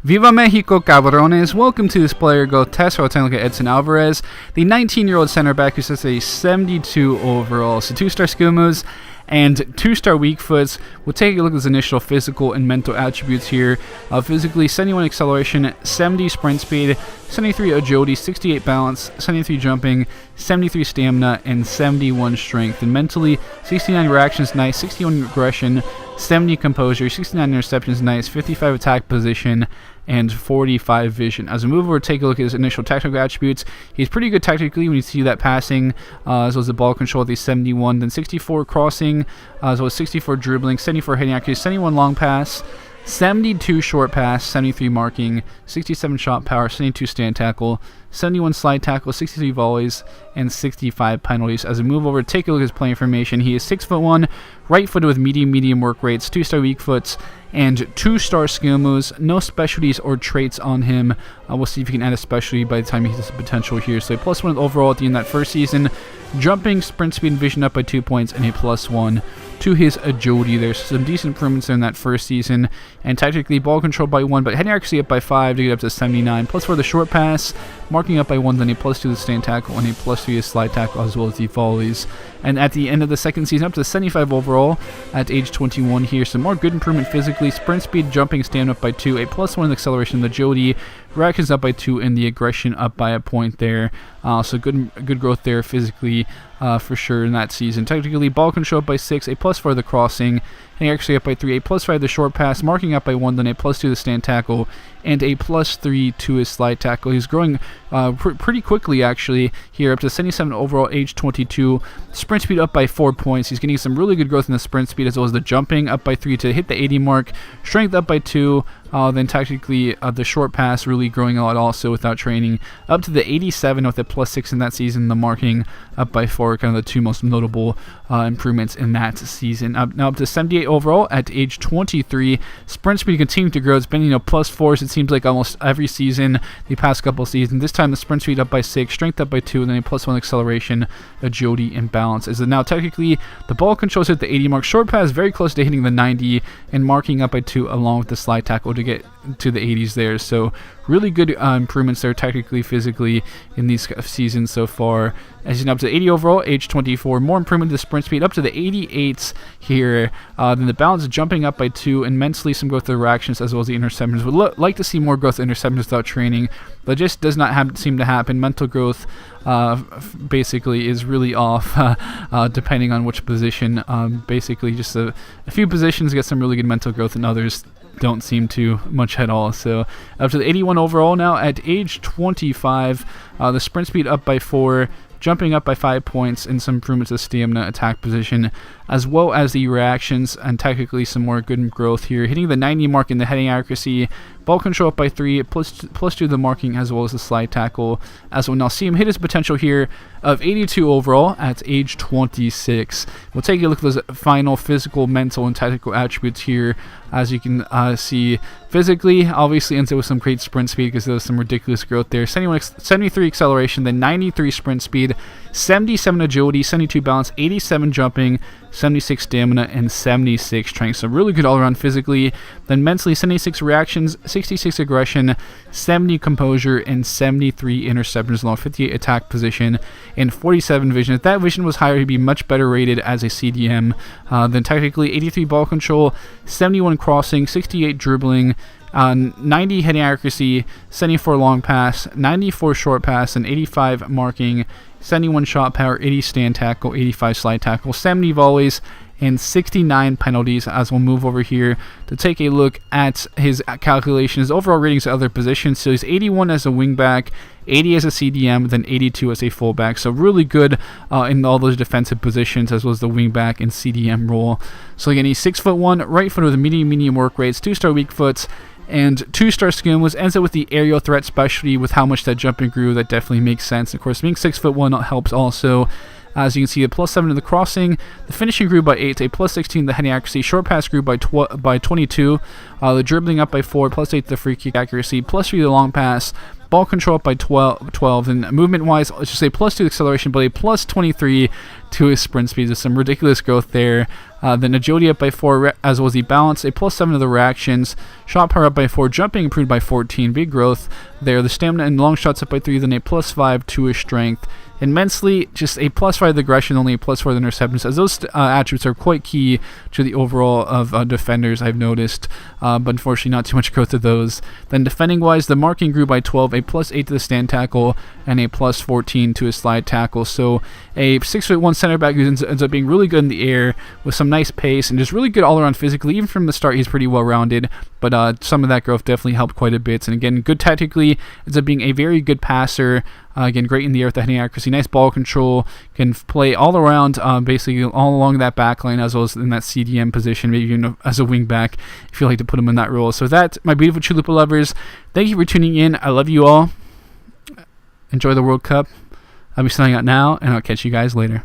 Viva Mexico, cabrones. Welcome to this player go test. We're taking a look at Edson Álvarez, the 19-year-old center back who sets a 72 overall. So 2-star skill moves and 2-star weak foots. We'll take a look at his initial physical and mental attributes here. Physically, 71 acceleration, 70 sprint speed, 73 agility, 68 balance, 73 jumping, 73 stamina, and 71 strength. And mentally, 69 reactions, nice, 61 aggression, 70 composure, 69 interceptions, nice, 55 attack position, and 45 vision. As we move over, take a look at his initial tactical attributes. He's pretty good tactically when you see that passing, as well as the ball control at the 71, then 64 crossing, as well as 64 dribbling, 74 heading accuracy, 71 long pass, 72 short pass, 73 marking, 67 shot power, 72 stand tackle, 71 slide tackle, 63 volleys, and 65 penalties. As we move over, take a look at his play information. He is 6'1", right-footed with medium work rates, 2-star weak foots, and 2-star skill moves. No specialties or traits on him. We'll see if he can add a specialty by the time he hits the potential here. So a +1 overall at the end of that first season. Jumping, sprint speed, and vision up by 2 points, and a +1 to his agility. There's some decent improvements there in that first season. And tactically, ball control by 1, but heading accuracy up by 5 to get up to 79. +4 the short pass, marking up by 1, then a +2 the stand tackle, and a +3 the slide tackle, as well as the volleys. And at the end of the second season, up to 75 overall at age 21 here. Some more good improvement physically. Sprint speed, jumping, stamina up by 2, a +1 in the acceleration, the agility, reactions up by 2, and the aggression up by a point there. So good growth there physically for sure in that season. Technically, ball control up by 6, a +4 the crossing, and actually up by 3, a +5 the short pass, marking up by 1, then a +2 the stand tackle, and a +3 to his slide tackle. He's growing pretty quickly actually here, up to 77 overall, age 22. Sprint speed up by 4 points. He's getting some really good growth in the sprint speed, as well as the jumping up by 3 to hit the 80 mark. Strength up by 2. Then tactically, the short pass really growing a lot also without training, up to the 87 with a +6 in that season. The marking up by 4, kind of the two most notable improvements in that season. Now up to 78 overall at age 23. Sprint speed continuing to grow. It's been +4s, it seems like, almost every season the past couple seasons. This time the sprint speed up by 6, strength up by 2, and then a +1 acceleration, agility, and balance. As now technically the ball controls at the 80 mark. Short pass very close to hitting the 90, and marking up by 2 along with the slide tackle to get to the 80s there. So really good improvements there technically, physically in these seasons so far. As you know, up to 80 overall, age 24. More improvement to the sprint speed, up to the 88s here. Then the balance jumping up by 2, and mentally some growth of the reactions as well as the interceptions. Would like to see more growth of interceptions without training, but it just does not seem to happen. Mental growth basically is really off depending on which position. Basically just a few positions get some really good mental growth, and others don't seem to much at all. So up to the 81 overall now at age 25. The sprint speed up by 4, jumping up by 5 points, and some improvements to stamina, attack position, as well as the reactions, and technically some more good growth here. Hitting the 90 mark in the heading accuracy, ball control up by 3, +2 the marking, as well as the slide tackle. As well, now see him hit his potential here of 82 overall at age 26. We'll take a look at those final physical, mental, and tactical attributes here. As you can see, physically, obviously ends up with some great sprint speed because there's some ridiculous growth there. 73 acceleration, then 93 sprint speed, 77 agility, 72 balance, 87 jumping, 76 stamina, and 76 strength. So really good all around physically. Then mentally, 76 reactions, 66 aggression, 70 composure, and 73 interceptions, along with 58 attack position and 47 vision. If that vision was higher, he'd be much better rated as a CDM. Then technically, 83 ball control, 71 crossing, 68 dribbling, 90 heading accuracy, 74 long pass, 94 short pass, and 85 marking, 71 shot power, 80 stand tackle, 85 slide tackle, 70 volleys, and 69 penalties. As we'll move over here to take a look at his calculations, overall ratings at other positions. So he's 81 as a wingback, 80 as a CDM, then 82 as a fullback. So really good in all those defensive positions, as well as the wingback and CDM role. So again, he's 6'1", right-footed with medium work rates, 2-star weak foots, and 2-star skill moves. Ends up with the aerial threat specialty with how much that jumping grew. That definitely makes sense. Of course, being 6'1" helps also. As you can see, a +7 in the crossing, the finishing grew by 8, a +16 in the heading accuracy, short pass grew by 22, the dribbling up by 4, +8 the free kick accuracy, +3 the long pass, ball control up by 12, and movement-wise, let's just say +2 acceleration, but a +23 to his sprint speed. There's some ridiculous growth there. Then agility up by 4, as well as the balance, a +7 to the reactions. Shot power up by 4, jumping improved by 14, big growth there. The stamina and long shots up by 3, then a +5 to his strength. Immensely, just a +5 to the aggression, only a +4 to the interceptions, as those attributes are quite key to the overall of defenders, I've noticed, but unfortunately not too much growth to those. Then defending-wise, the marking grew by 12, a +8 to the stand tackle, and a +14 to his slide tackle. So a 6'1" center back who ends up being really good in the air with some nice pace and just really good all-around physically. Even from the start, he's pretty well-rounded, but some of that growth definitely helped quite a bit. And again, good tactically, ends up being a very good passer. Again, great in the air with the heading accuracy, nice ball control, can play all around, basically all along that back line, as well as in that CDM position, maybe even as a wing back, if you like to put him in that role. So that, my beautiful Chalupa lovers, thank you for tuning in. I love you all. Enjoy the World Cup. I'll be signing out now, and I'll catch you guys later.